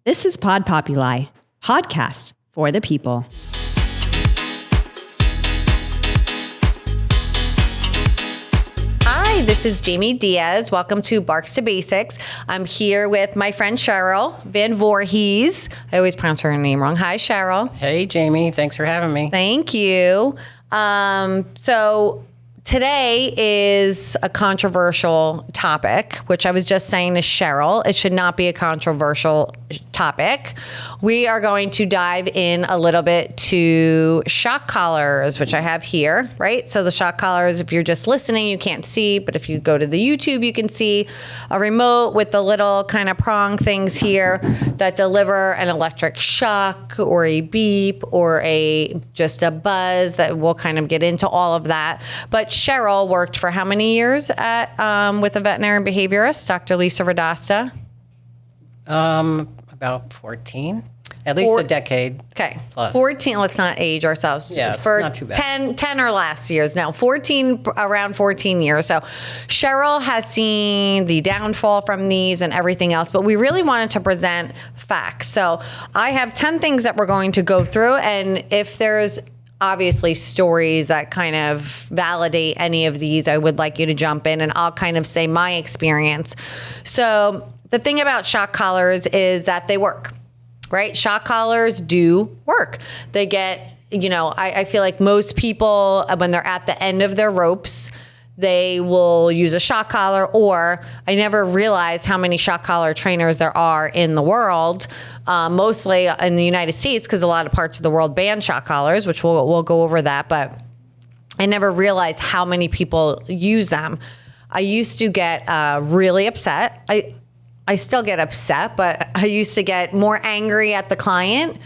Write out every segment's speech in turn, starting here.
This is Pod Populi, podcast for the people. Hi, this is Jamie Diaz. Welcome to Barks to Basics. I'm here with my friend Cheryl VanVoorhies. I always pronounce her name wrong. Hi, Cheryl. Hey, Jamie. Thanks for having me. Thank you. So today is a controversial topic, which I was just saying to Cheryl. It should not be a controversial topic. We are going to dive in a little bit to shock collars, which I have here, right? So the shock collars, if you're just listening, you can't see, but if you go to the YouTube, you can see a remote with the little kind of prong things here that deliver an electric shock or a beep or just a buzz that we'll kind of get into all of that. But Cheryl worked for how many years with a veterinarian behaviorist, Dr. Lisa Radasta? About 14, at least a decade. Okay. Plus. 14, let's not age ourselves. Yeah, for not too bad. 10 or less years now. Around 14 years. So Cheryl has seen the downfall from these and everything else, but we really wanted to present facts. So I have 10 things that we're going to go through, and if there's obviously stories that kind of validate any of these, I would like you to jump in and I'll kind of say my experience. So the thing about shock collars is that they work, right? Shock collars do work. They get, I feel like most people, when they're at the end of their ropes, they will use a shock collar, or I never realized how many shock collar trainers there are in the world, mostly in the United States, because a lot of parts of the world ban shock collars, which we'll go over that, but I never realized how many people use them. I used to get really upset. I still get upset, but I used to get more angry at the client.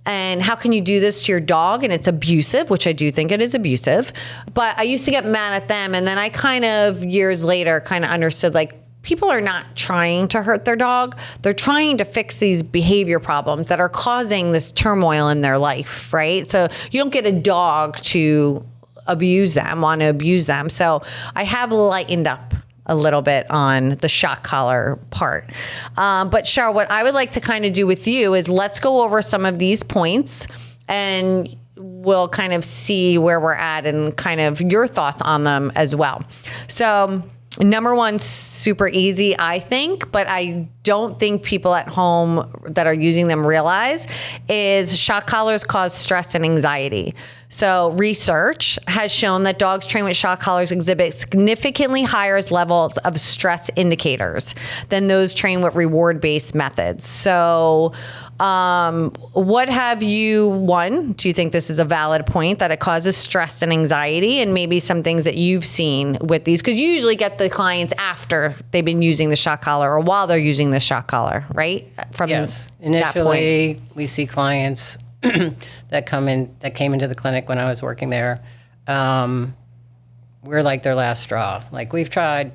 And how can you do this to your dog? And it's abusive, which I do think it is abusive. But I used to get mad at them. And then I kind of, years later, kind of understood, like, people are not trying to hurt their dog. They're trying to fix these behavior problems that are causing this turmoil in their life, right? So you don't get a dog to want to abuse them. So I have lightened up a little bit on the shock collar part. But Cheryl, what I would like to kind of do with you is let's go over some of these points and we'll kind of see where we're at and kind of your thoughts on them as well. So number one, super easy, I think, but I don't think people at home that are using them realize, is shock collars cause stress and anxiety. So research has shown that dogs trained with shock collars exhibit significantly higher levels of stress indicators than those trained with reward-based methods. So what have you, do you think this is a valid point that it causes stress and anxiety, and maybe some things that you've seen with these? Because you usually get the clients after they've been using the shock collar or while they're using the shock collar, right? Yes. Initially, we see clients that came into the clinic when I was working there. We're like their last straw. Like, we've tried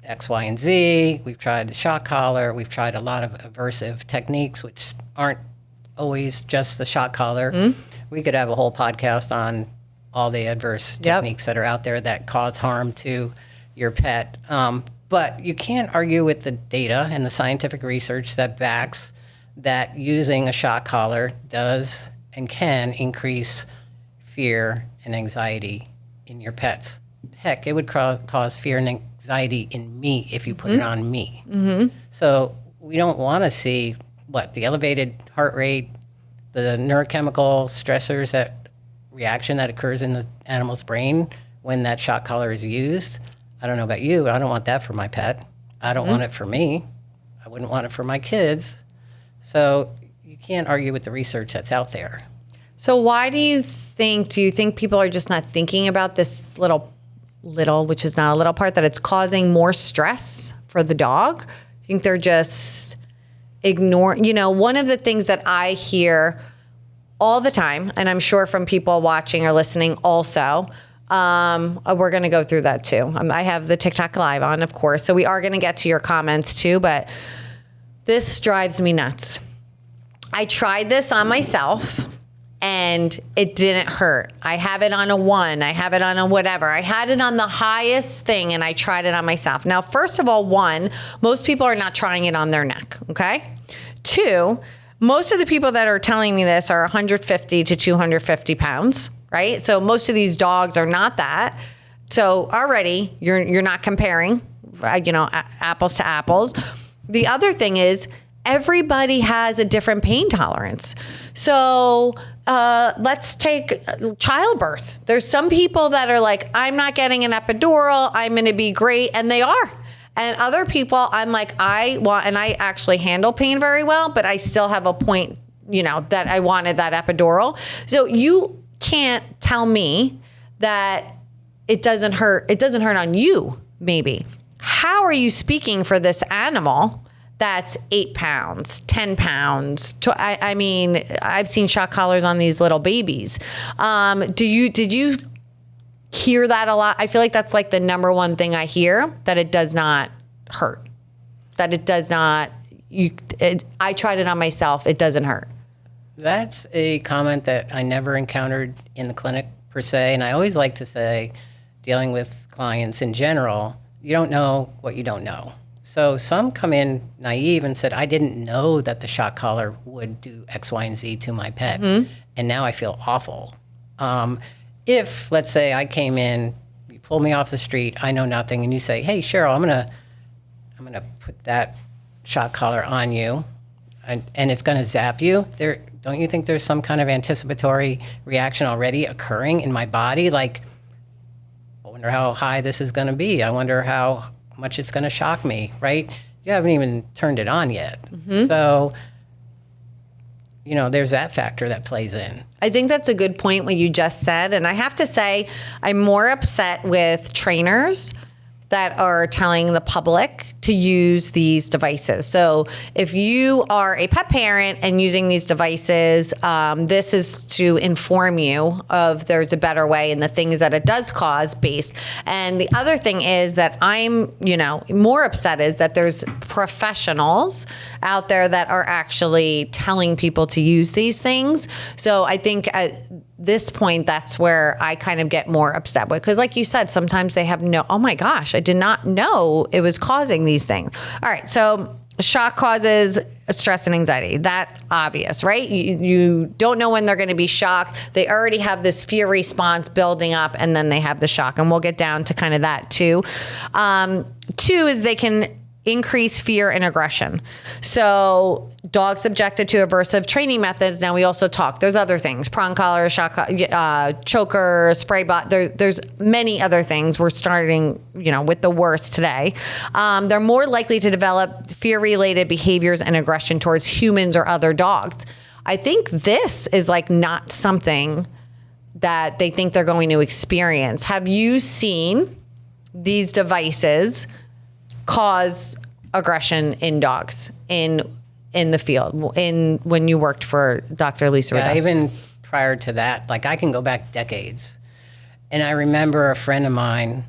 X, Y, and Z. We've tried the shock collar. We've tried a lot of aversive techniques, which aren't always just the shock collar. Mm-hmm. We could have a whole podcast on all the adverse techniques that are out there that cause harm to your pet. But you can't argue with the data and the scientific research that backs that using a shock collar does and can increase fear and anxiety in your pets. Heck, it would cause fear and anxiety in me if you put it on me. Mm-hmm. So we don't want to see the elevated heart rate, the neurochemical stressors, reaction that occurs in the animal's brain when that shock collar is used. I don't know about you, but I don't want that for my pet. I don't want it for me. I wouldn't want it for my kids. So you can't argue with the research that's out there. So why do you think people are just not thinking about this little, which is not a little part, that it's causing more stress for the dog? I think they're just ignoring, one of the things that I hear all the time, and I'm sure from people watching or listening also, we're going to go through that too. I have the TikTok live on, of course, so we are going to get to your comments too, but this drives me nuts. I tried this on myself and it didn't hurt. I have it on a 1. I have it on a whatever. I had it on the highest thing and I tried it on myself. Now, first of all, 1, most people are not trying it on their neck, okay? Two, most of the people that are telling me this are 150 to 250 pounds, right? So most of these dogs are not that. So already you're not comparing, apples to apples. The other thing is everybody has a different pain tolerance. So let's take childbirth. There's some people that are like, I'm not getting an epidural. I'm going to be great. And they are. And other people, I'm like, and I actually handle pain very well, but I still have a point, that I wanted that epidural. So you can't tell me that it doesn't hurt. It doesn't hurt on you, maybe. How are you speaking for this animal that's 8 pounds, 10 pounds? I mean, I've seen shock collars on these little babies. Did you hear that a lot? I feel like that's like the number one thing I hear, that it does not hurt, that it does not, I tried it on myself. It doesn't hurt. That's a comment that I never encountered in the clinic per se. And I always like to say, dealing with clients in general, you don't know what you don't know. So some come in naive and said, I didn't know that the shock collar would do X, Y, and Z to my pet. Mm-hmm. And now I feel awful. If, let's say, I came in, you pull me off the street, I know nothing, and you say, hey, Cheryl, I'm gonna put that shock collar on you, and it's gonna zap you. Don't you think there's some kind of anticipatory reaction already occurring in my body? Like, I wonder how high this is gonna be. I wonder how much it's gonna shock me, right? You haven't even turned it on yet. Mm-hmm. So, there's that factor that plays in. I think that's a good point, what you just said. And I have to say, I'm more upset with trainers that are telling the public to use these devices. So if you are a pet parent and using these devices, this is to inform you of there's a better way and the things that it does cause based. And the other thing is that I'm, more upset is that there's professionals out there that are actually telling people to use these things. So I think at this point, that's where I kind of get more upset with, because like you said, sometimes they have oh my gosh, I did not know it was causing these things. All right. So shock causes stress and anxiety. That obvious, right? You don't know when they're going to be shocked. They already have this fear response building up, and then they have the shock. And we'll get down to kind of that too. Two is they can increase fear and aggression. So dogs subjected to aversive training methods. Now we also talk, there's other things, prong collar, shock, choker, spray bot. There's many other things. We're starting, with the worst today. They're more likely to develop fear-related behaviors and aggression towards humans or other dogs. I think this is like not something that they think they're going to experience. Have you seen these devices cause aggression in dogs in the field when you worked for Dr. Lisa Radowski? Even prior to that, like I can go back decades. And I remember a friend of mine,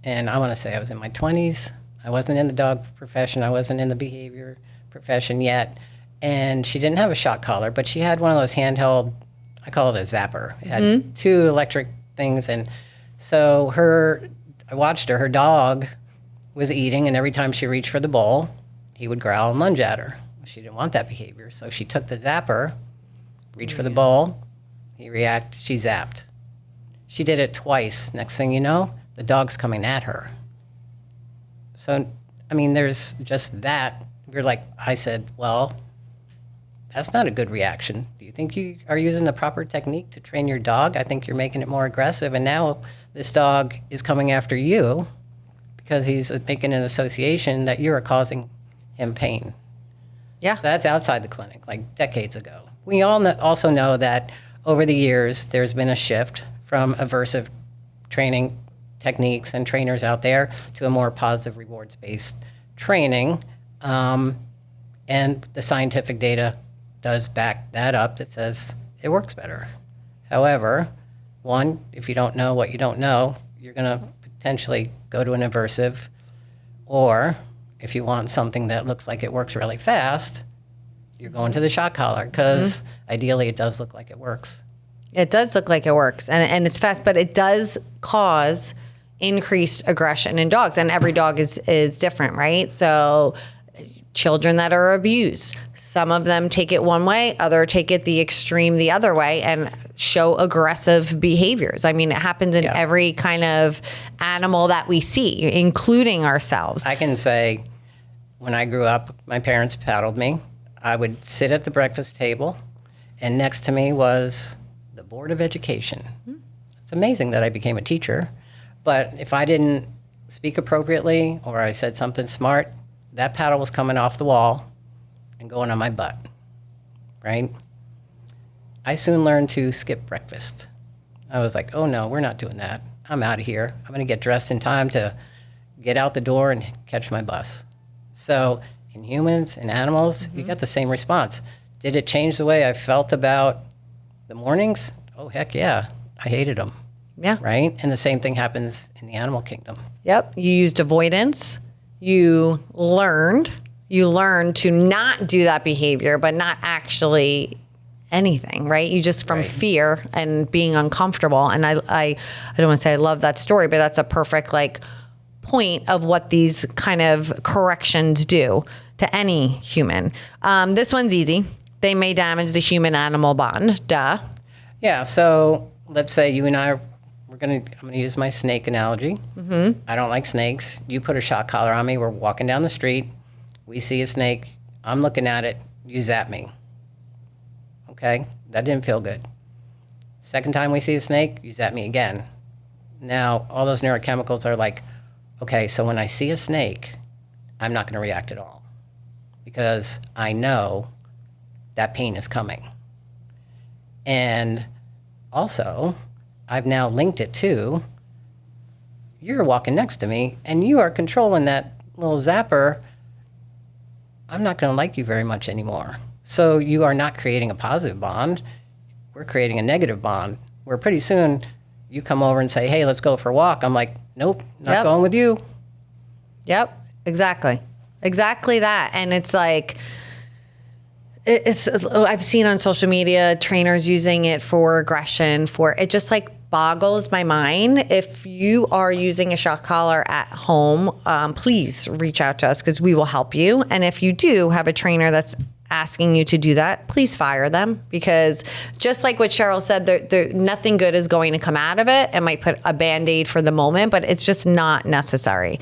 and I want to say I was in my 20s. I wasn't in the dog profession. I wasn't in the behavior profession yet. And she didn't have a shock collar, but she had one of those handheld, I call it a zapper. It had two electric things. And so I watched her dog was eating, and every time she reached for the bowl, he would growl and lunge at her. She didn't want that behavior, so she took the zapper, reached for the bowl, she zapped. She did it twice. Next thing you know, the dog's coming at her. So, there's just that. I said, well, that's not a good reaction. Do you think you are using the proper technique to train your dog? I think you're making it more aggressive, and now this dog is coming after you because he's making an association that you're causing him pain. Yeah. So that's outside the clinic, like decades ago. We all also know that over the years, there's been a shift from aversive training techniques and trainers out there to a more positive rewards-based training. And the scientific data does back that up, that says it works better. However, one, if you don't know what you don't know, you're going to potentially go to an aversive, or if you want something that looks like it works really fast, you're going to the shock collar, because ideally it does look like it works. It does look like it works, and it's fast, but it does cause increased aggression in dogs, and every dog is different, right? So children that are abused, Some of them take it one way, other take it the extreme the other way and show aggressive behaviors. I mean, it happens in every kind of animal that we see, including ourselves. I can say when I grew up, my parents paddled me. I would sit at the breakfast table, and next to me was the Board of Education. It's amazing that I became a teacher, but if I didn't speak appropriately or I said something smart, that paddle was coming off the wall and going on my butt, right? I soon learned to skip breakfast. I was like, oh no, we're not doing that. I'm out of here. I'm going to get dressed in time to get out the door and catch my bus. So in humans and animals, you got the same response. Did it change the way I felt about the mornings? Oh, heck yeah. I hated them. Yeah. Right? And the same thing happens in the animal kingdom. Yep. You used avoidance. You learned to not do that behavior, but not actually anything, right? You just from fear and being uncomfortable. And I don't want to say I love that story, but that's a perfect point of what these kind of corrections do to any human. This one's easy. They may damage the human-animal bond. Duh. Yeah. So let's say you and I I'm going to use my snake analogy. Mm-hmm. I don't like snakes. You put a shock collar on me. We're walking down the street. We see a snake. I'm looking at it. You zap me. Okay? That didn't feel good. Second time we see a snake, you zap me again. Now, all those neurochemicals are like, okay, so when I see a snake, I'm not going to react at all because I know that pain is coming. And also, I've now linked it to you're walking next to me and you are controlling that little zapper. I'm not going to like you very much anymore. So you are not creating a positive bond. We're creating a negative bond where pretty soon you come over and say, hey, let's go for a walk. I'm like, nope, not going with you. Yep, exactly. Exactly that. And it's like, I've seen on social media trainers using it for aggression, it just boggles my mind. If you are using a shock collar at home, please reach out to us because we will help you. And if you do have a trainer that's asking you to do that, please fire them because just like what Cheryl said, nothing good is going to come out of it. It might put a Band-Aid for the moment, but it's just not necessary.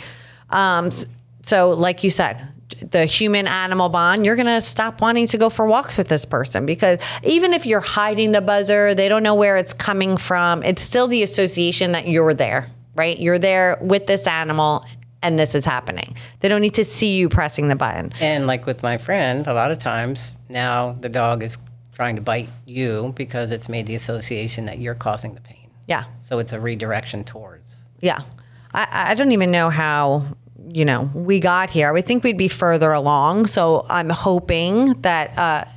So like you said, the human-animal bond, you're going to stop wanting to go for walks with this person because even if you're hiding the buzzer, they don't know where it's coming from. It's still the association that you're there, right? You're there with this animal and this is happening. They don't need to see you pressing the button. And like with my friend, a lot of times now the dog is trying to bite you because it's made the association that you're causing the pain. Yeah. So it's a redirection towards. Yeah. I don't even know how we got here. I would think we'd be further along. So I'm hoping that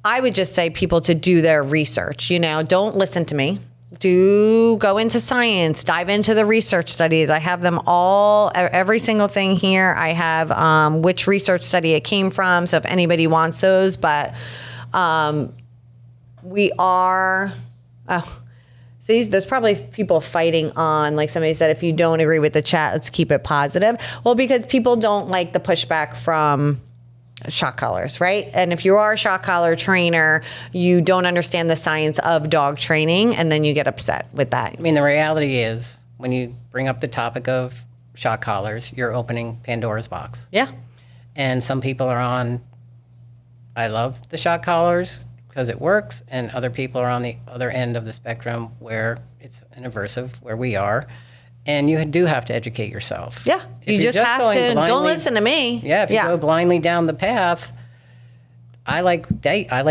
I would just say people to do their research. Don't listen to me. Do go into science, dive into the research studies. I have them all, every single thing here. I have which research study it came from. So if anybody wants those, but we are... See, there's probably people fighting on, like somebody said, if you don't agree with the chat, let's keep it positive. Well, because people don't like the pushback from shock collars, right? And if you are a shock collar trainer, you don't understand the science of dog training, and then you get upset with that. I mean, the reality is when you bring up the topic of shock collars, you're opening Pandora's box. Yeah. And some people are on, I love the shock collars because it works, and other people are on the other end of the spectrum where it's an aversive, where we are, and you do have to educate yourself. Yeah, you just have to. Don't listen to me. Yeah, if you go blindly down the path, I like data. I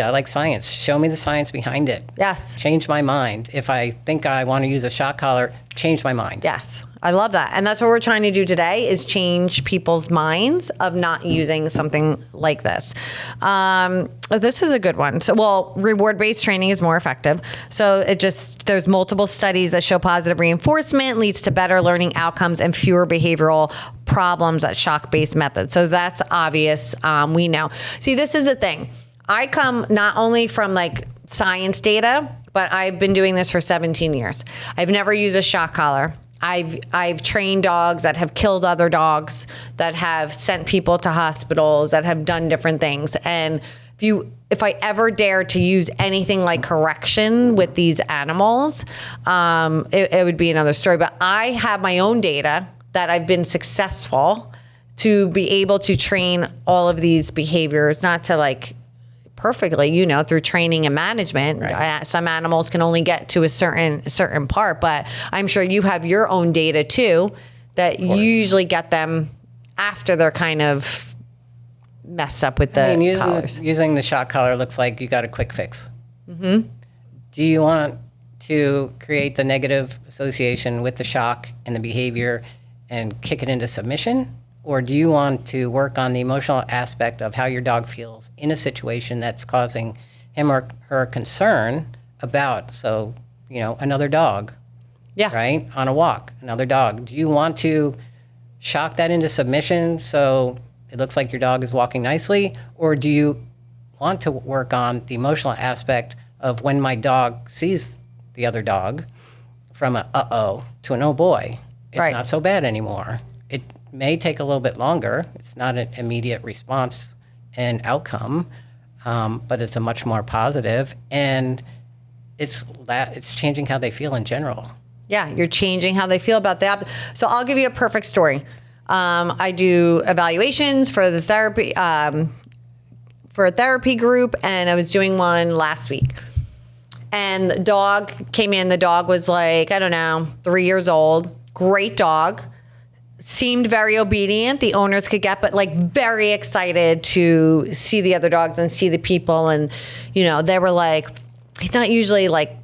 like science. Show me the science behind it. Yes. Change my mind. If I think I want to use a shock collar, change my mind. Yes. I love that. And that's what we're trying to do today is change people's minds of not using something like this. This is a good one. So, reward-based training is more effective. So there's multiple studies that show positive reinforcement leads to better learning outcomes and fewer behavioral problems at shock-based methods. So that's obvious. We know. See, this is the thing. I come not only from science data, but I've been doing this for 17 years. I've never used a shock collar. I've trained dogs that have killed other dogs, that have sent people to hospitals, that have done different things. And if I ever dare to use anything like correction with these animals, it would be another story. But I have my own data that I've been successful to be able to train all of these behaviors, not to like perfectly, through training and management. Right. Some animals can only get to a certain part, but I'm sure you have your own data too, that you usually get them after they're kind of messed up with the collars. Using the shock collar looks like you got a quick fix. Mm-hmm. Do you want to create the negative association with the shock and the behavior and kick it into submission? Or do you want to work on the emotional aspect of how your dog feels in a situation that's causing him or her concern about, another dog, right, on a walk, another dog. Do you want to shock that into submission so it looks like your dog is walking nicely? Or do you want to work on the emotional aspect of when my dog sees the other dog from a uh-oh to an oh boy, it's not so bad anymore. It may take a little bit longer. It's not an immediate response and outcome, but it's a much more positive, and it's changing how they feel in general. Yeah, you're changing how they feel about that. So I'll give you a perfect story. I do evaluations for the therapy for a therapy group, and I was doing one last week. And the dog came in. The dog was like, 3 years old. Great dog. Seemed very obedient. The owners could get, but like very excited to see the other dogs and see the people. And, they were like, he's not usually like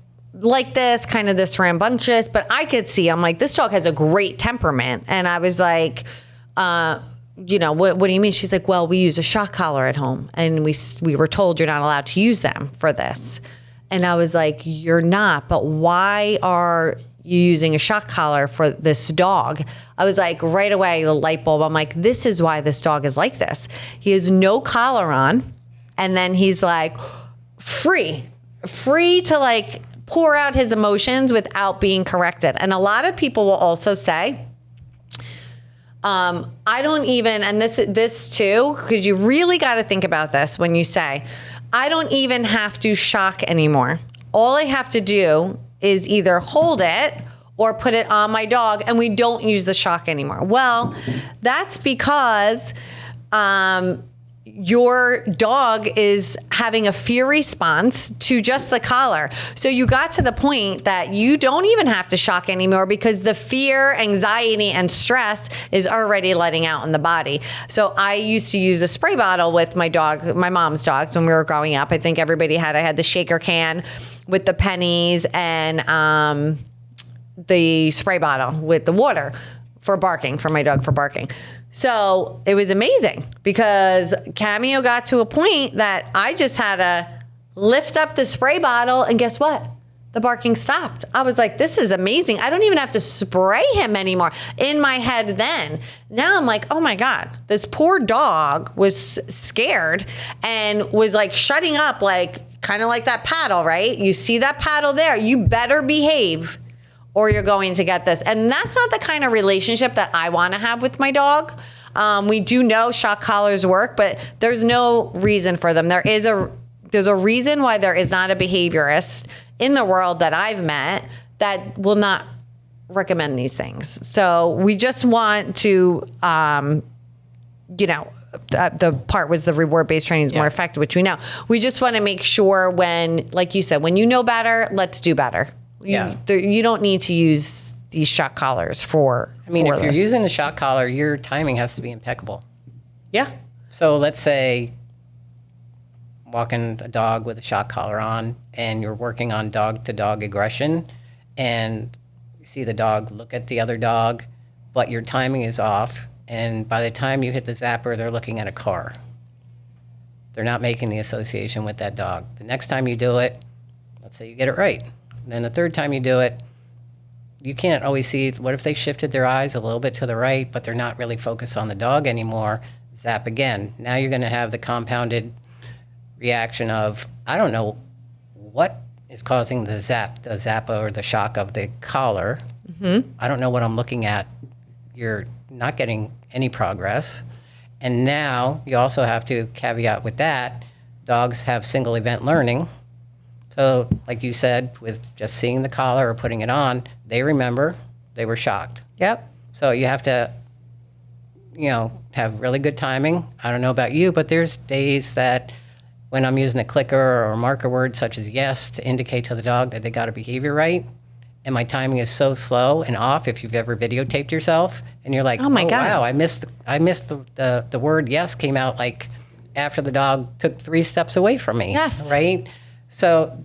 this, kind of this rambunctious, but I could see, I'm like, this dog has a great temperament. And I was like, what do you mean? She's like, well, we use a shock collar at home, and we were told you're not allowed to use them for this. And I was like, you're not, but why are you using a shock collar for this dog? I was like, right away, the light bulb. I'm like, this is why this dog is like this. He has no collar on. And then he's like free to like pour out his emotions without being corrected. And a lot of people will also say, I don't even, and this too, because you really got to think about this when you say, I don't even have to shock anymore. All I have to do is either hold it or put it on my dog, and we don't use the shock anymore. Well, that's because your dog is having a fear response to just the collar. So you got to the point that you don't even have to shock anymore because the fear, anxiety, and stress is already letting out in the body. So I used to use a spray bottle with my mom's dogs when we were growing up. I think everybody I had the shaker can with the pennies and the spray bottle with the water for my dog for barking. So it was amazing because Cameo got to a point that I just had to lift up the spray bottle, and guess what? The barking stopped. I was like, this is amazing. I don't even have to spray him anymore. In my head then. Now I'm like, oh my God, this poor dog was scared and was like shutting up, like kind of like that paddle, right? You see that paddle there, you better behave or you're going to get this. And that's not the kind of relationship that I want to have with my dog. We do know shock collars work, but there's no reason for them. There's a reason why there is not a behaviorist in the world that I've met that will not recommend these things. So we just want to, the part was the reward-based training is more effective, which we know. We just want to make sure when, like you said, when you know better, let's do better. You don't need to use these shock collars for. If you're using the shock collar, your timing has to be impeccable. Yeah. So let's say walking a dog with a shock collar on, and you're working on dog-to-dog aggression, and you see the dog look at the other dog, but your timing is off, and by the time you hit the zapper, they're looking at a car. They're not making the association with that dog. The next time you do it, let's say you get it right. Then the third time you do it, you can't always see, what if they shifted their eyes a little bit to the right, but they're not really focused on the dog anymore? Zap again. Now you're going to have the compounded reaction of, I don't know what is causing the zap or the shock of the collar, I don't know what I'm looking at. You're not getting any progress. And now you also have to caveat with that, dogs have single event learning. So like you said, with just seeing the collar or putting it on, they remember they were shocked. Yep. So you have to, have really good timing. I don't know about you, but there's days that when I'm using a clicker or a marker word such as yes to indicate to the dog that they got a behavior right, and my timing is so slow and off. If you've ever videotaped yourself and you're like, oh my God, wow, I missed the word yes came out like after the dog took 3 steps away from me. Yes. Right. So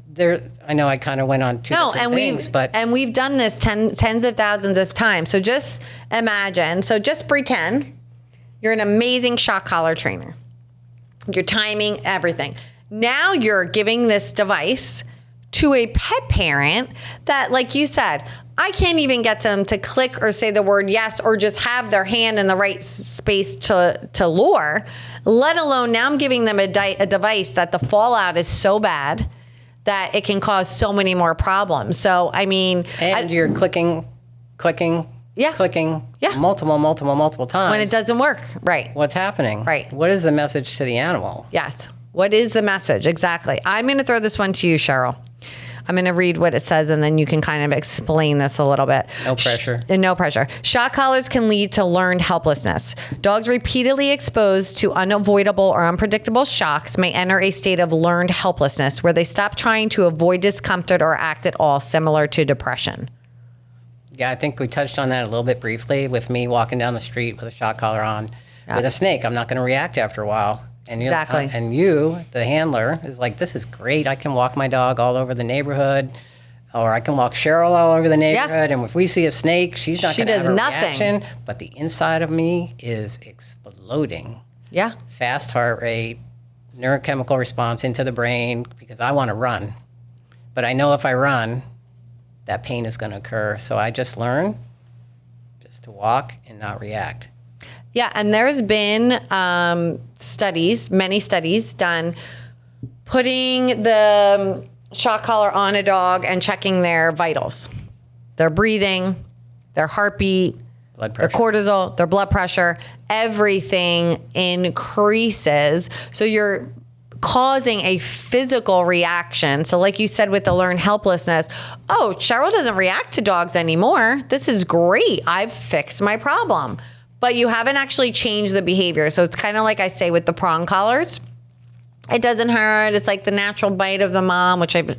I know I kind of went on two different things, but we've done this tens of thousands of times. So just imagine. So just pretend you're an amazing shock collar trainer. You're timing everything. Now you're giving this device to a pet parent that, like you said, I can't even get them to click or say the word yes or just have their hand in the right space to lure, let alone now I'm giving them a device that the fallout is so bad that it can cause so many more problems. So, I mean... And you're clicking, yeah, clicking yeah, multiple times. When it doesn't work, right. What's happening? Right. What is the message to the animal? Yes. What is the message? Exactly. I'm going to throw this one to you, Cheryl. I'm going to read what it says, and then you can kind of explain this a little bit. No pressure. No pressure. Shock collars can lead to learned helplessness. Dogs repeatedly exposed to unavoidable or unpredictable shocks may enter a state of learned helplessness where they stop trying to avoid discomfort or act at all, similar to depression. Yeah, I think we touched on that a little bit briefly with me walking down the street with a shock collar on with a snake. I'm not going to react after a while. And exactly. And you, the handler, is like, this is great. I can walk my dog all over the neighborhood, or I can walk Cheryl all over the neighborhood. Yeah. And if we see a snake, she's not going to have a reaction. But the inside of me is exploding. Yeah. Fast heart rate, neurochemical response into the brain because I want to run. But I know if I run, that pain is going to occur. So I just learn just to walk and not react. Yeah, and there's been many studies done putting the shock collar on a dog and checking their vitals, their breathing, their heartbeat, their cortisol, their blood pressure, everything increases. So you're causing a physical reaction. So like you said with the learned helplessness, oh, Cheryl doesn't react to dogs anymore. This is great. I've fixed my problem. But you haven't actually changed the behavior. So it's kind of like I say with the prong collars. It doesn't hurt. It's like the natural bite of the mom, which I've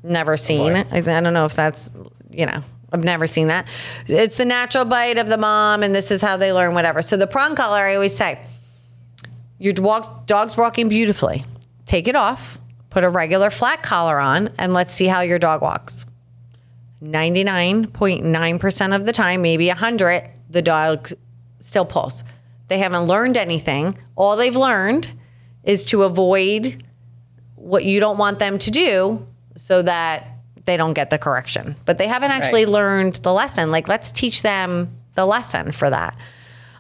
never seen. I don't know if that's, I've never seen that. It's the natural bite of the mom, and this is how they learn whatever. So the prong collar, I always say, your dog's walking beautifully. Take it off, put a regular flat collar on, and let's see how your dog walks. 99.9% of the time, maybe 100, the dog still pulls. They haven't learned anything. All they've learned is to avoid what you don't want them to do so that they don't get the correction. But they haven't actually learned the lesson. Like, let's teach them the lesson for that.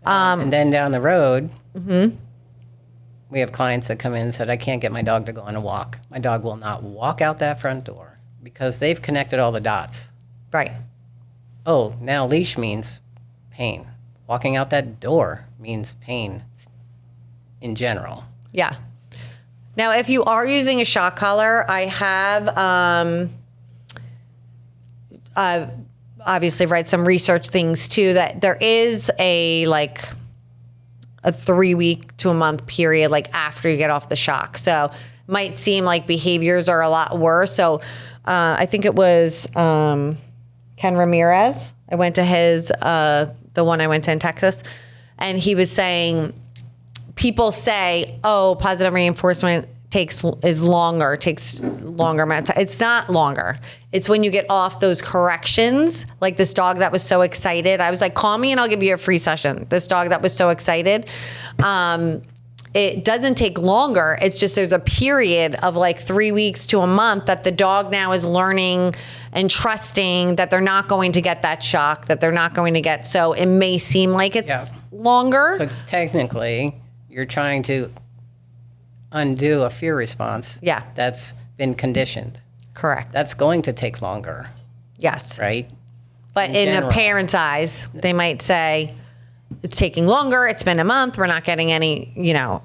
And then down the road, we have clients that come in and said, I can't get my dog to go on a walk. My dog will not walk out that front door because they've connected all the dots. Right. Oh, now leash means pain. Walking out that door means pain in general. Yeah. Now, if you are using a shock collar, I have obviously read some research things too, that there is a 3-week to a month period after you get off the shock. So might seem like behaviors are a lot worse. So I think it was Ken Ramirez. I went to his the one I went to in Texas, and he was saying, people say, oh, positive reinforcement takes longer amount of time. It's not longer. It's when you get off those corrections, like this dog that was so excited. I was like, call me and I'll give you a free session. This dog that was so excited. It doesn't take longer. It's just there's a period of 3 weeks to a month that the dog now is learning and trusting that they're not going to get that shock, that they're not going to get. So it may seem like it's longer. So technically, you're trying to undo a fear response that's been conditioned. Correct. That's going to take longer. Yes. Right? But in a general. parent's eyes, they might say, it's taking longer. It's been a month. We're not getting any,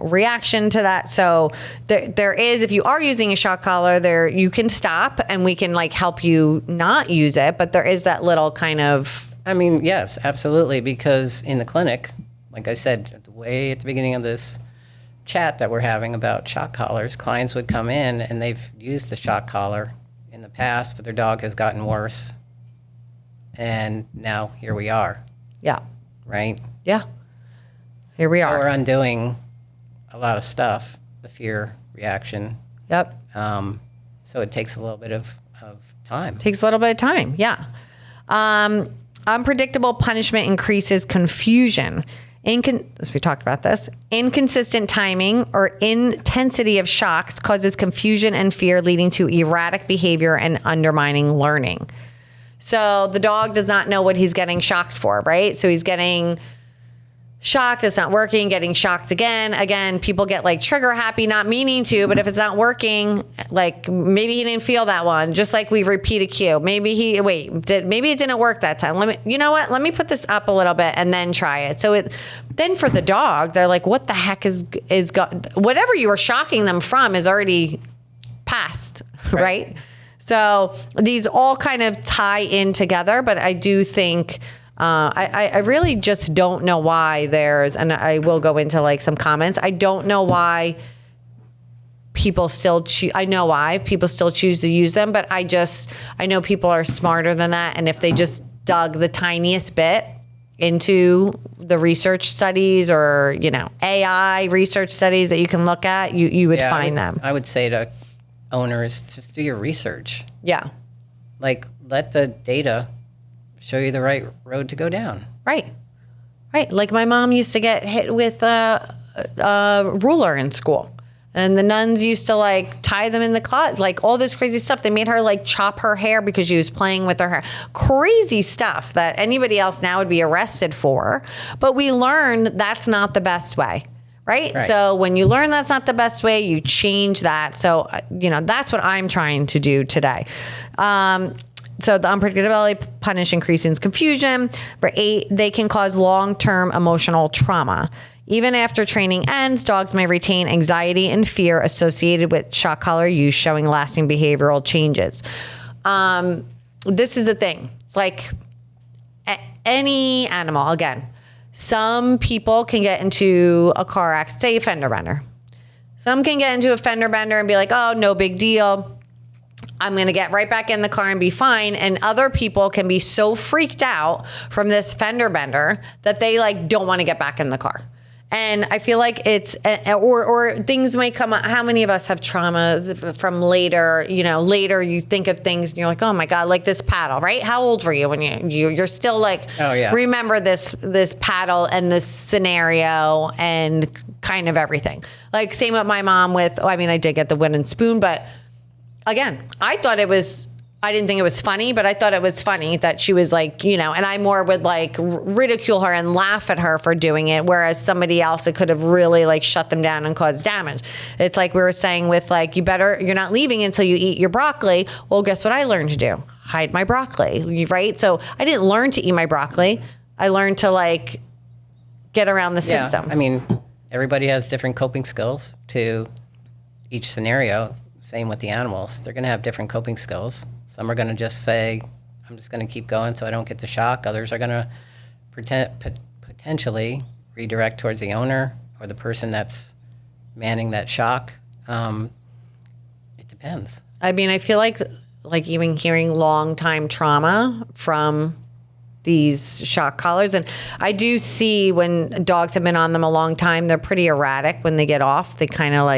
reaction to that. So there is, if you are using a shock collar, there you can stop and we can help you not use it. But there is that little kind of. I mean, yes, absolutely. Because in the clinic, like I said, way at the beginning of this chat that we're having about shock collars, clients would come in and they've used a shock collar in the past, but their dog has gotten worse. And now here we are. Yeah. Right? Yeah. Here we So are. we're undoing a lot of stuff, the fear reaction. Yep. So it takes a little bit of time. Takes a little bit of time. Yeah. Unpredictable punishment increases confusion. As we talked about this, inconsistent timing or intensity of shocks causes confusion and fear, leading to erratic behavior and undermining learning. So the dog does not know what he's getting shocked for, right? So he's getting shocked, it's not working, getting shocked again. Again, people get trigger happy, not meaning to, but if it's not working, maybe he didn't feel that one. Just like we repeat a cue. Maybe maybe it didn't work that time. Let me put this up a little bit and then try it. So then for the dog, they're like, what the heck is whatever you were shocking them from is already past, right? So these all kind of tie in together, but I do think I really just don't know why and I will go into some comments. I don't know why people still I know why people still choose to use them, but I know people are smarter than that. And if they just dug the tiniest bit into the research studies or, AI research studies that you can look at, you would find them. I would say to owners, just do your research. Yeah. Let the data show you the right road to go down. Right. Like my mom used to get hit with a ruler in school. And the nuns used to tie them in the closet, all this crazy stuff. They made her chop her hair because she was playing with her hair. Crazy stuff that anybody else now would be arrested for. But we learned that's not the best way. Right? So when you learn that's not the best way, you change that. So, that's what I'm trying to do today. So the unpredictability punish increases confusion. For 8, they can cause long-term emotional trauma. Even after training ends, dogs may retain anxiety and fear associated with shock collar use, showing lasting behavioral changes. This is the thing. It's like any animal, again, some people can get into a car accident, say a fender bender. Some can get into a fender bender and be like, oh, no big deal. I'm going to get right back in the car and be fine. And other people can be so freaked out from this fender bender that they don't want to get back in the car. And I feel like it's, or things might come up. How many of us have trauma from later, later you think of things and you're like, oh my God, like this paddle, right? How old were you when you're still oh yeah, remember this paddle and this scenario and kind of everything. Same with my mom I did get the wooden spoon, but again, I didn't think it was funny, but I thought it was funny that she was and I more would ridicule her and laugh at her for doing it. Whereas somebody else, it could have really shut them down and caused damage. It's like we were saying with you're not leaving until you eat your broccoli. Well, guess what I learned to do? Hide my broccoli, right? So I didn't learn to eat my broccoli. I learned to get around the system. I mean, everybody has different coping skills to each scenario. Same with the animals. They're going to have different coping skills. Some are going to just say, I'm just going to keep going so I don't get the shock. Others are going to potentially redirect towards the owner or the person that's manning that shock. It depends. I mean, I feel like even hearing long time trauma from these shock collars. And I do see when dogs have been on them a long time, they're pretty erratic when they get off. They kind of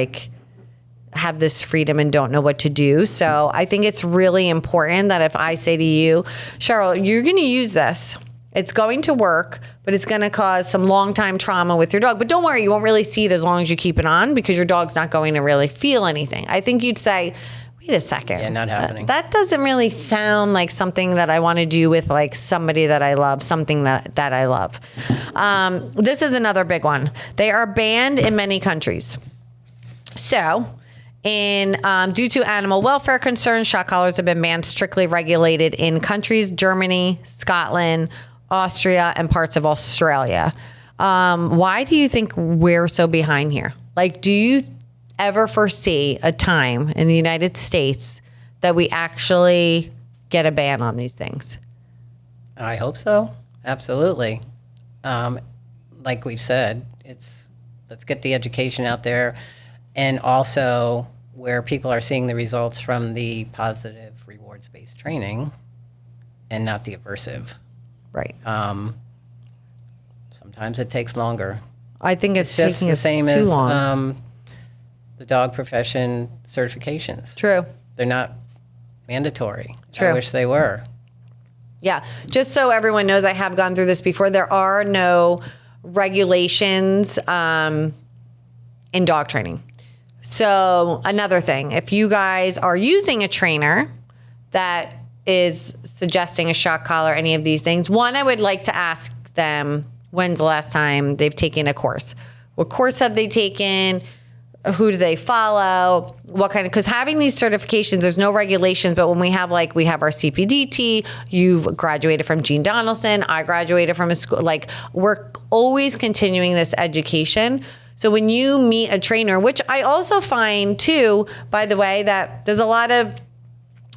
have this freedom and don't know what to do. So I think it's really important that if I say to you, Cheryl, you're going to use this. It's going to work, but it's going to cause some long time trauma with your dog. But don't worry, you won't really see it as long as you keep it on because your dog's not going to really feel anything. I think you'd say, wait a second. Yeah, not happening. That doesn't really sound like something that I want to do with somebody that I love, something that I love. This is another big one. They are banned in many countries. So Due to animal welfare concerns, shock collars have been banned, strictly regulated in countries Germany, Scotland, Austria, and parts of Australia. Why do you think we're so behind here? Like, do you ever foresee a time in the United States that we actually get a ban on these things? I hope so. Absolutely. Like we've said, let's get the education out there, and also where people are seeing the results from the positive rewards-based training and not the aversive. Right. Sometimes it takes longer. I think it's Just taking the us same too as long. the dog profession certifications. True. They're not mandatory. True. I wish they were. Yeah. Just so everyone knows, I have gone through this before. There are no regulations in dog training. So another thing, if you guys are using a trainer that is suggesting a shock collar, any of these things, one, I would like to ask them, when's the last time they've taken a course? What course have they taken? Who do they follow? What kind of, because having these certifications, there's no regulations, but when we have our CPDT, you've graduated from Gene Donaldson, I graduated from a school, like we're always continuing this education. So when you meet a trainer, which I also find too, by the way, that there's a lot of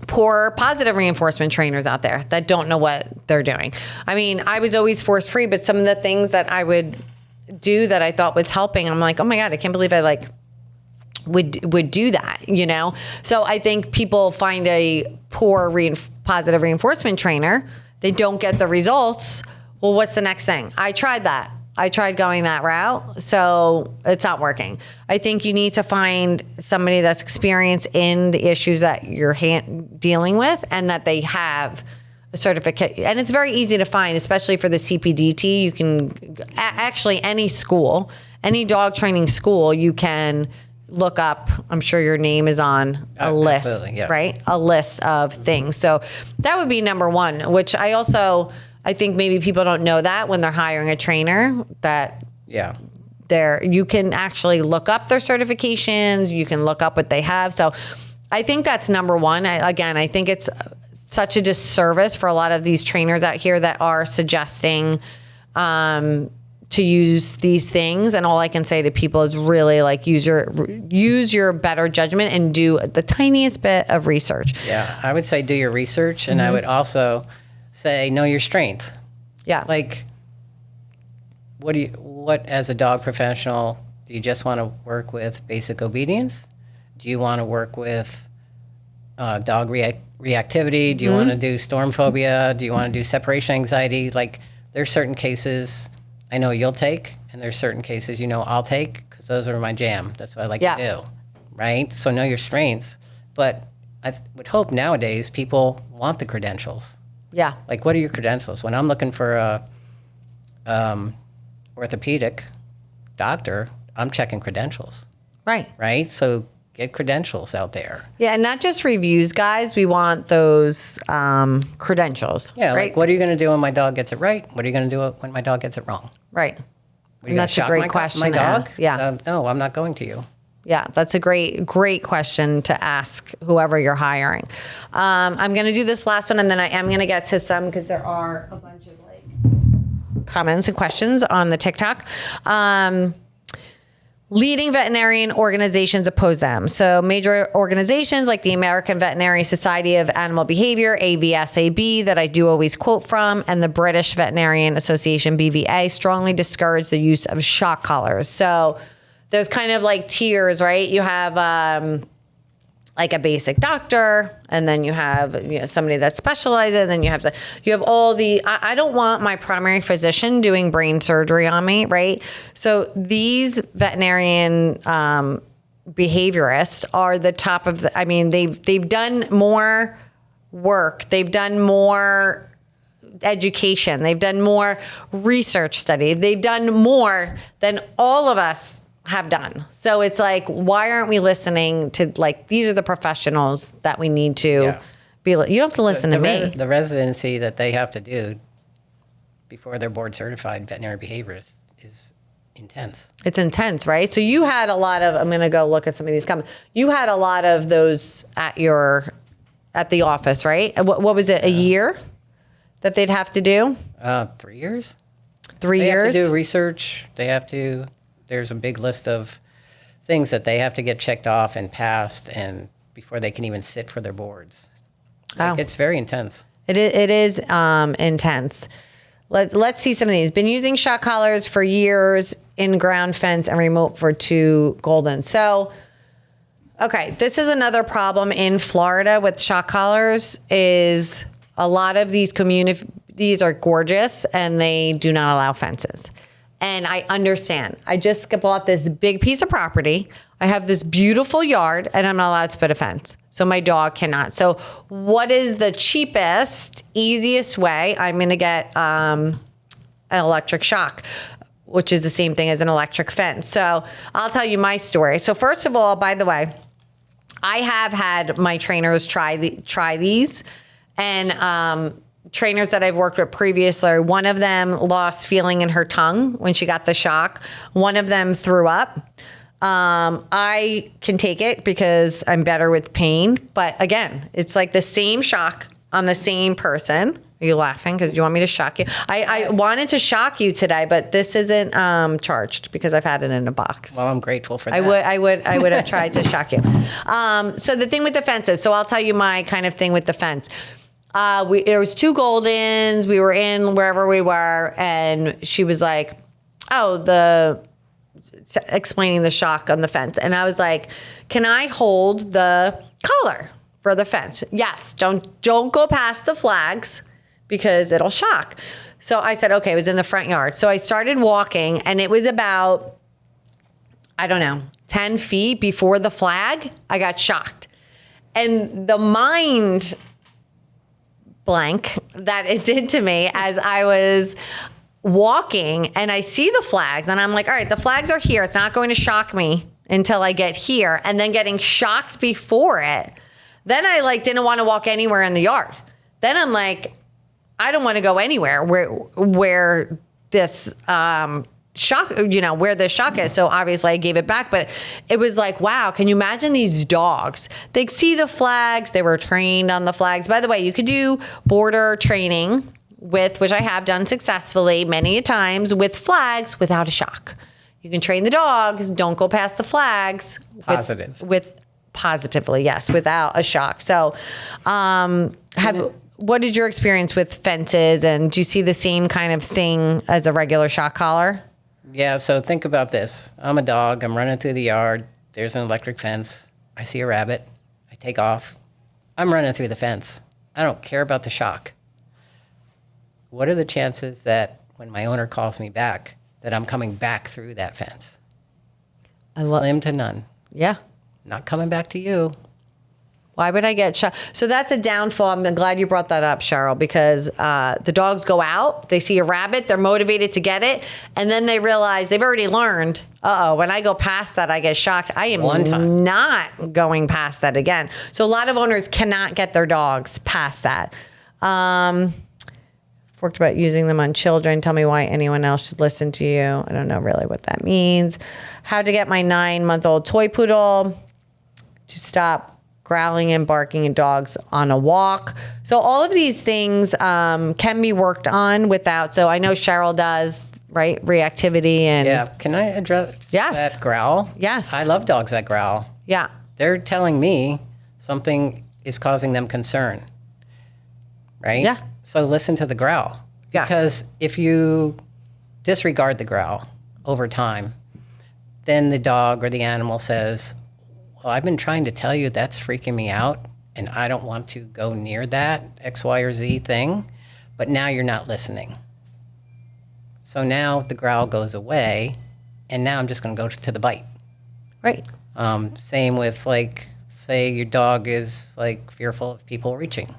poor positive reinforcement trainers out there that don't know what they're doing. I mean, I was always force free, but some of the things that I would do that I thought was helping, I'm like, oh my God, I can't believe I would do that, you know? So I think people find a poor positive reinforcement trainer. They don't get the results. Well, what's the next thing? I tried that. I tried going that route, so it's not working. I think you need to find somebody that's experienced in the issues that you're dealing with and that they have a certificate. And it's very easy to find, especially for the CPDT. You can actually any school, any dog training school, you can look up. I'm sure your name is on a list, yeah. right? A list of things. So that would be number one, which I think maybe people don't know that when they're hiring a trainer that you can actually look up their certifications. You can look up what they have. So I think that's number one. I think it's such a disservice for a lot of these trainers out here that are suggesting to use these things. And all I can say to people is really use your better judgment and do the tiniest bit of research. Yeah, I would say do your research, and I would also say know your strength. Yeah. Like, what as a dog professional, do you just want to work with basic obedience? Do you want to work with dog reactivity? Do you want to do storm phobia? Do you want to do separation anxiety? Like, there's certain cases I know you'll take, and there's certain cases I'll take, because those are my jam. That's what I like to do, right? So know your strengths. But I would hope nowadays people want the credentials. Yeah. Like, what are your credentials? When I'm looking for a orthopedic doctor, I'm checking credentials. Right. Right? So get credentials out there. Yeah, and not just reviews, guys. We want those credentials. Yeah, right? like, what are you going to do when my dog gets it right? What are you going to do when my dog gets it wrong? Right. Are you And gonna that's a shock great my question to dog? ask. Yeah. No, I'm not going to you. Yeah, that's a great question to ask whoever you're hiring. I'm going to do this last one, and then I am going to get to some, because there are a bunch of comments and questions on the TikTok. Leading veterinarian organizations oppose them. So major organizations like the American Veterinary Society of Animal Behavior, AVSAB, that I do always quote from, and the British Veterinarian Association, BVA, strongly discourage the use of shock collars. So there's kind of like tiers, right? You have like a basic doctor, and then you have somebody that specializes, and then you have all the. I don't want my primary physician doing brain surgery on me, right? So these veterinarian behaviorists are the top of the. I mean, they've done more work. They've done more education. They've done more research study. They've done more than all of us have done. So it's like, why aren't we listening to, these are the professionals that we need to be. You don't have to listen to me. The residency that they have to do before they're board certified veterinary behaviorist is intense. It's intense, right? So you had a lot of, I'm going to go look at some of these comments. You had a lot of those at the office, right? What was it, a year that they'd have to do? 3 years. 3 They years? have to do research. There's a big list of things that they have to get checked off and passed and before they can even sit for their boards. Oh. It's very intense. It is intense. Let's see some of these. Been using shock collars for years in ground fence and remote for 2 golden. So, okay, this is another problem in Florida with shock collars is a lot of these communities are gorgeous and they do not allow fences. And I understand. I just bought this big piece of property. I have this beautiful yard and I'm not allowed to put a fence. So my dog cannot. So what is the cheapest, easiest way? I'm going to get an electric shock, which is the same thing as an electric fence. So I'll tell you my story. So first of all, by the way, I have had my trainers try these. And trainers that I've worked with previously, one of them lost feeling in her tongue when she got the shock. One of them threw up. I can take it because I'm better with pain. But again, it's like the same shock on the same person. Are you laughing because you want me to shock you? I wanted to shock you today, but this isn't charged because I've had it in a box. Well, I'm grateful for that. I would have tried to shock you. So the thing with the fences. So I'll tell you my kind of thing with the fence. There was 2 Goldens. We were in wherever we were, and she was like, explaining the shock on the fence. And I was like, can I hold the collar for the fence? Yes. Don't go past the flags because it'll shock. So I said, okay, it was in the front yard. So I started walking and it was about, 10 feet before the flag, I got shocked. And the mind blank that it did to me as I was walking and I see the flags and I'm like, all right, the flags are here. It's not going to shock me until I get here. And then getting shocked before it. Then I didn't want to walk anywhere in the yard. Then I'm like, I don't want to go anywhere where this shock, where the shock is. So obviously I gave it back, but it was like, wow, can you imagine these dogs? They see the flags. They were trained on the flags. By the way, you could do border training which I have done successfully many a times with flags without a shock. You can train the dogs. Don't go past the flags. Positively, yes, without a shock. So, what is your experience with fences, and do you see the same kind of thing as a regular shock collar? Yeah, so think about this. I'm a dog. I'm running through the yard. There's an electric fence. I see a rabbit. I take off. I'm running through the fence. I don't care about the shock. What are the chances that when my owner calls me back, that I'm coming back through that fence? Slim to none. Yeah. Not coming back to you. Why would I get shot? So that's a downfall. I'm glad you brought that up, Cheryl, because the dogs go out, they see a rabbit, they're motivated to get it, and then they realize they've already learned, when I go past that, I get shocked. I am not going past that again. So a lot of owners cannot get their dogs past that. Worked about using them on children. Tell me why anyone else should listen to you. I don't know really what that means. How to get my 9-month-old toy poodle to stop growling and barking at dogs on a walk. So all of these things can be worked on without. So I know Cheryl does, right? Reactivity and. Yeah. Can I address that growl? Yes. I love dogs that growl. Yeah. They're telling me something is causing them concern. Right? Yeah. So listen to the growl. Yes. Because if you disregard the growl over time, then the dog or the animal says, well, I've been trying to tell you that's freaking me out, and I don't want to go near that X, Y, or Z thing, but now you're not listening. So now the growl goes away, and now I'm just going to go to the bite. Right. Same with, say your dog is, fearful of people reaching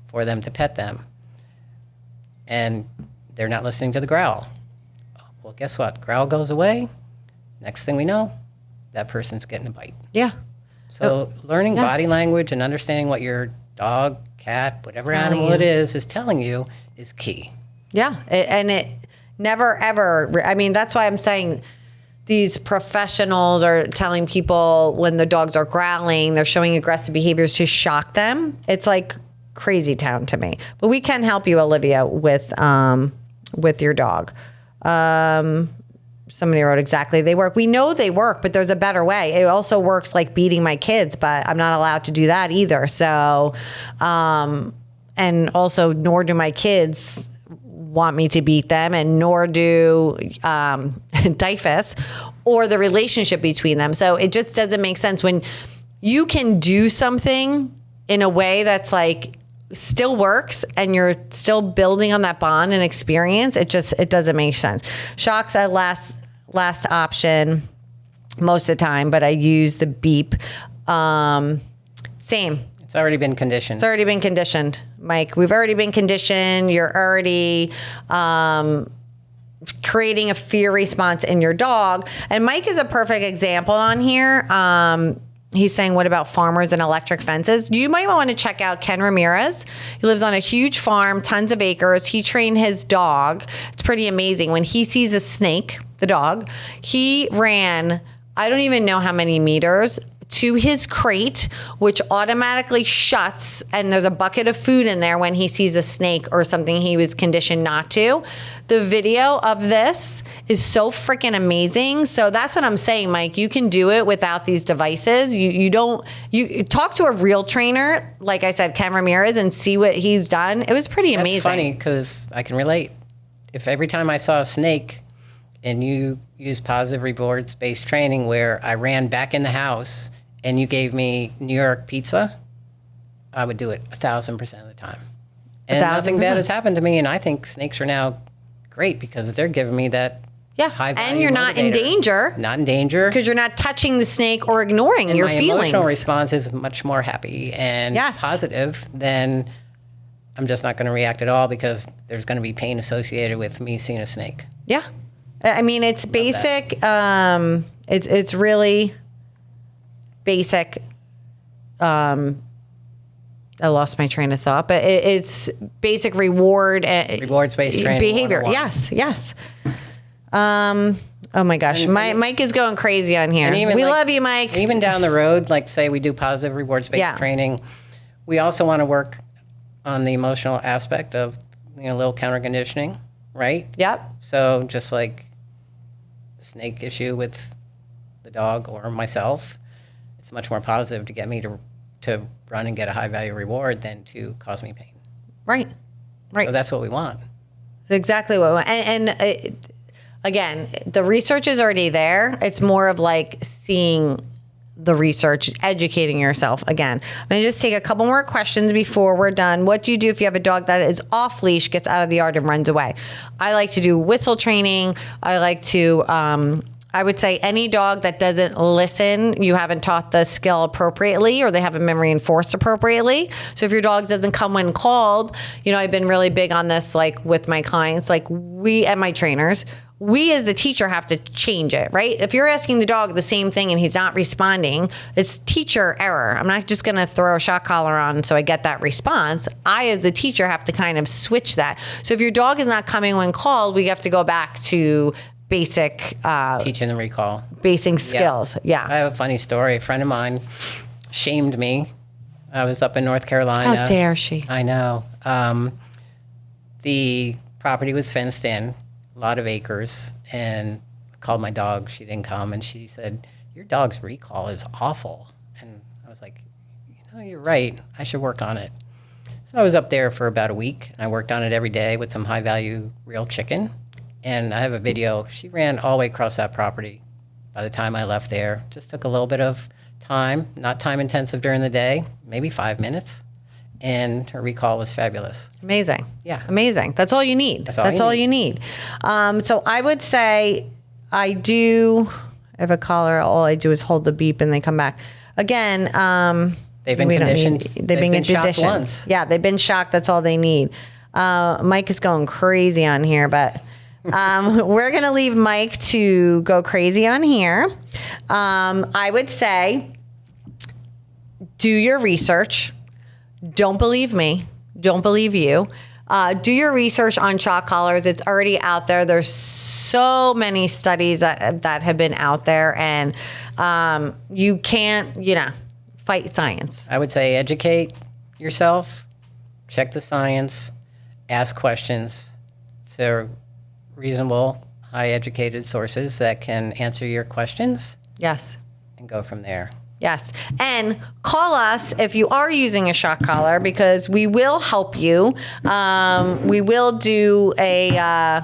for them to pet them, and they're not listening to the growl. Well, guess what? Growl goes away. Next thing we know, that person's getting a bite. Yeah. So learning yes. body language and understanding what your dog, cat, whatever animal it is telling you is key. Yeah. And it never, ever, that's why I'm saying these professionals are telling people when the dogs are growling, they're showing aggressive behaviors to shock them. It's like crazy town to me. But we can help you, Olivia, with your dog. Somebody wrote exactly. They work. We know they work, but there's a better way. It also works like beating my kids, but I'm not allowed to do that either. So, and also nor do my kids want me to beat them, and nor do DIFUS or the relationship between them. So it just doesn't make sense when you can do something in a way that's like still works and you're still building on that bond and experience. It doesn't make sense. Shock's a last option most of the time, but I use the beep. Same. It's already been conditioned. It's already been conditioned, Mike. We've already been conditioned. You're already creating a fear response in your dog. And Mike is a perfect example on here. He's saying, what about farmers and electric fences? You might want to check out Ken Ramirez. He lives on a huge farm, tons of acres. He trained his dog. It's pretty amazing. When he sees a snake, the dog, he ran, I don't even know how many meters, to his crate, which automatically shuts, and there's a bucket of food in there when he sees a snake or something he was conditioned not to. The video of this is so freaking amazing. So that's what I'm saying, Mike. You can do it without these devices. You talk to a real trainer, like I said, Ken Ramirez, and see what he's done. It was pretty amazing. It's funny because I can relate. If every time I saw a snake and you use positive rewards-based training where I ran back in the house and you gave me New York pizza, I would do it 1,000% of the time. And nothing bad has happened to me. And I think snakes are now great because they're giving me that high value and you're not in danger. Not in danger. Because you're not touching the snake or ignoring your feelings. My emotional response is much more happy and positive than I'm just not going to react at all because there's going to be pain associated with me seeing a snake. Yeah. I mean, it's basic. It's really basic. I lost my train of thought, but it's basic rewards-based training behavior. Yes. Oh my gosh, Mike is going crazy on here. We love you, Mike. Even down the road, like say we do positive rewards-based training, we also want to work on the emotional aspect of a little counter conditioning, right? Yep. So just like the snake issue with the dog or myself, it's much more positive to get me to run and get a high value reward than to cause me pain. Right. So that's what we want. That's exactly what we want. And again, the research is already there. It's more of like seeing the research, educating yourself. Again, I'm going to just take a couple more questions before we're done. What do you do if you have a dog that is off leash, gets out of the yard and runs away? I like to do whistle training. I like to, I would say any dog that doesn't listen, you haven't taught the skill appropriately or they haven't been reinforced appropriately. So if your dog doesn't come when called, I've been really big on this, like with my clients, like we and my trainers, we as the teacher have to change it, right? If you're asking the dog the same thing and he's not responding, it's teacher error. I'm not just going to throw a shock collar on so I get that response. I, as the teacher, have to kind of switch that. So if your dog is not coming when called, we have to go back to basic teaching and recall. Basic skills. Yeah. I have a funny story. A friend of mine shamed me. I was up in North Carolina. How dare she? I know. The property was fenced in. A lot of acres, and called my dog. She didn't come, and she said, "Your dog's recall is awful." And I was like, "You're right. I should work on it." So I was up there for about a week, and I worked on it every day with some high-value real chicken. And I have a video. She ran all the way across that property. By the time I left there, just took a little bit of time, not time-intensive during the day, maybe 5 minutes. And her recall was fabulous. Amazing. Yeah. Amazing. That's all you need. That's all you need. So I would say I have a collar. All I do is hold the beep and they come back. Again, they've been conditioned. They've been shocked once. Yeah, they've been shocked. That's all they need. Mike is going crazy on here, but we're going to leave Mike to go crazy on here. I would say do your research. Don't believe me. Don't believe you. Do your research on shock collars. It's already out there. There's so many studies that have been out there, and you can't, fight science. I would say educate yourself, check the science, ask questions to reasonable, high educated sources that can answer your questions. Yes. And go from there. Yes. And call us if you are using a shock collar, because we will help you. We will do a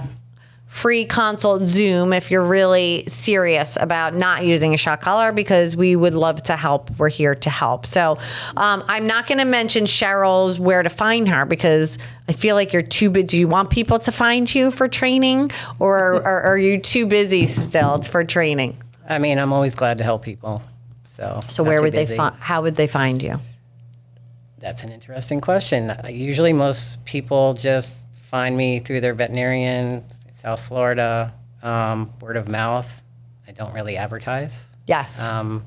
free consult Zoom if you're really serious about not using a shock collar, because we would love to help. We're here to help. So I'm not going to mention Cheryl's where to find her, because I feel like you're too busy. Do you want people to find you for training, or are you too busy still for training? I mean, I'm always glad to help people. So where would how would they find you? That's an interesting question. Usually most people just find me through their veterinarian, South Florida, word of mouth. I don't really advertise. Yes. I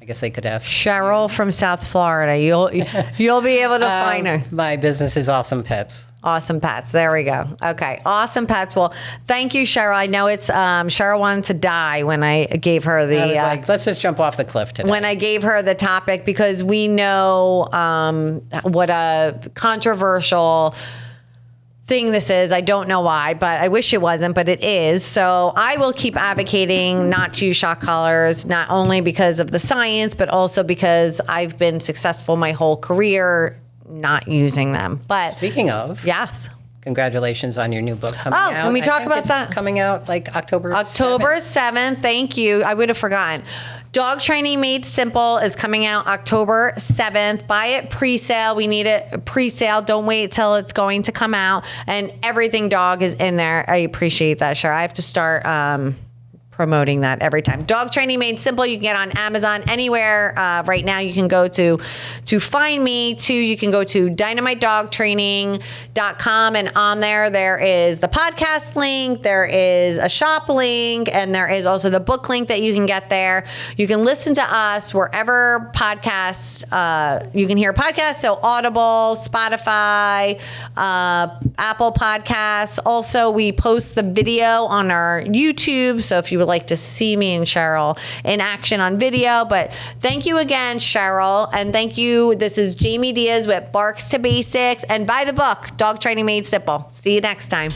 guess they could ask Cheryl from South Florida. You'll be able to find her. My business is Awesome Pets. Awesome Pets. There we go. Okay. Awesome Pets. Well, thank you, Cheryl. I know it's Cheryl wanted to die when I gave her the. I was like, let's just jump off the cliff today. When I gave her the topic, because we know what a controversial thing this is. I don't know why, but I wish it wasn't, but it is. So I will keep advocating not to use shock collars, not only because of the science, but also because I've been successful my whole career not using them. But speaking of, yes, congratulations on your new book coming out. Can we talk about that? Coming out like October 7th. Thank you. I would have forgotten. Dog Training Made Simple is coming out October 7th. Buy it pre-sale. We need it pre-sale. Don't wait till it's going to come out. And everything dog is in there. I appreciate that, Cheryl. I have to start promoting that every time. Dog Training Made Simple. You can get on Amazon, anywhere. Right now you can go to find me. You can go to dynamitedogtraining.com, and on there is the podcast link, there is a shop link, and there is also the book link that you can get there. You can listen to us wherever podcasts, you can hear podcasts, so Audible, Spotify, Apple Podcasts. Also, we post the video on our YouTube, so if you would like to see me and Cheryl in action on video. But thank you again, Cheryl, and thank you. This is Jamie Diaz with Barks to Basics, and buy the book, Dog Training Made Simple. See you next time.